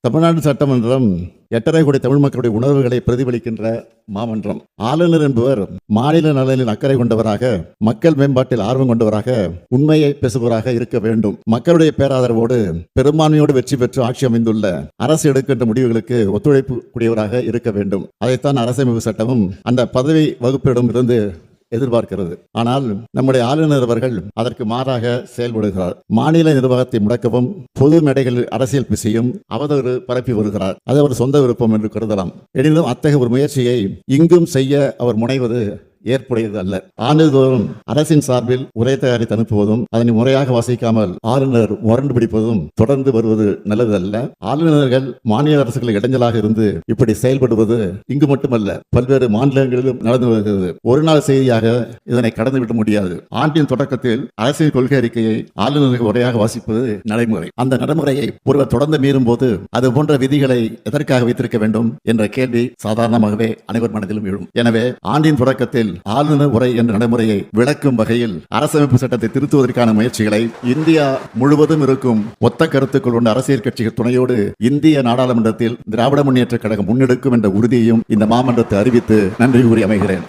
தமிழ்நாடு சட்டமன்றம் 8.5 கோடி தமிழ் மக்களுடைய உணர்வுகளை பிரதிபலிக்கின்ற மாமன்றம். ஆளுநர் என்பவர் மாநில நலனில் அக்கறை கொண்டவராக, மக்கள் மேம்பாட்டில் ஆர்வம் கொண்டவராக, உண்மையை பேசுபவராக இருக்க வேண்டும். மக்களுடைய பேராதரவோடு பெரும்பான்மையோடு வெற்றி பெற்று ஆட்சி அமைந்துள்ள அரசு எடுக்கின்ற முடிவுகளுக்கு ஒத்துழைப்பு கூடியவராக இருக்க வேண்டும். அதைத்தான் அரசமைப்பு சட்டமும் அந்த பதவி வகுப்பிடம் இருந்து எதிர்பார்க்கிறது. ஆனால் நம்முடைய ஆளுநர் அவர்கள் அதற்கு மாறாக செயல்படுகிறார். மாநில நிர்வாகத்தை முடக்கவும், பொது மேடைகளில் அரசியல் பிசையும் அவதூறு பரப்பி வருகிறார். அது அவர் சொந்த விருப்பம் என்று கருதலாம். எனினும் அத்தகைய ஒரு முயற்சியை இங்கும் செய்ய அவர் முனைவது ஏற்புடையது அல்ல. ஆண்டுதோறும் அரசின் சார்பில் உரை தயாரித்து அனுப்புவதும் அதனை முறையாக வாசிக்காமல் ஆளுநர் முரண்டு பிடிப்பதும் தொடர்ந்து வருவது நல்லது அல்ல. ஆளுநர்கள் மாநில அரசுகளுக்கு இடைஞ்சலாக இருந்து இப்படி செயல்படுவது இங்கு மட்டுமல்ல, பல்வேறு மாநிலங்களிலும் நடந்து வருகிறது. ஒரு நாள் செய்தியாக இதனை கடந்துவிட முடியாது. ஆண்டின் தொடக்கத்தில் அரசின் கொள்கை அறிக்கையை ஆளுநர்கள் உரையாக வாசிப்பது நடைமுறை. அந்த நடைமுறையை ஒருவர் தொடர்ந்து மீறும் போது அது போன்ற விதிகளை எதற்காக வைத்திருக்க வேண்டும் என்ற கேள்வி சாதாரணமாகவே அனைவர் மனதிலும் எழும். எனவே ஆண்டின் தொடக்கத்தில் ஆளுநர் உரை என்ற நடைமுறையை விளக்கும் வகையில் அரசமைப்பு சட்டத்தை திருத்துவதற்கான முயற்சிகளை இந்தியா முழுவதும் இருக்கும் ஒத்த கருத்துக்கள் கொண்ட அரசியல் கட்சிகள் துணையோடு இந்திய நாடாளுமன்றத்தில் திராவிட முன்னேற்ற கழகம் முன்னெடுக்கும் என்ற உறுதியையும் இந்த மாமன்றத்தை அறிவித்து நன்றி கூறி அமைகிறேன்.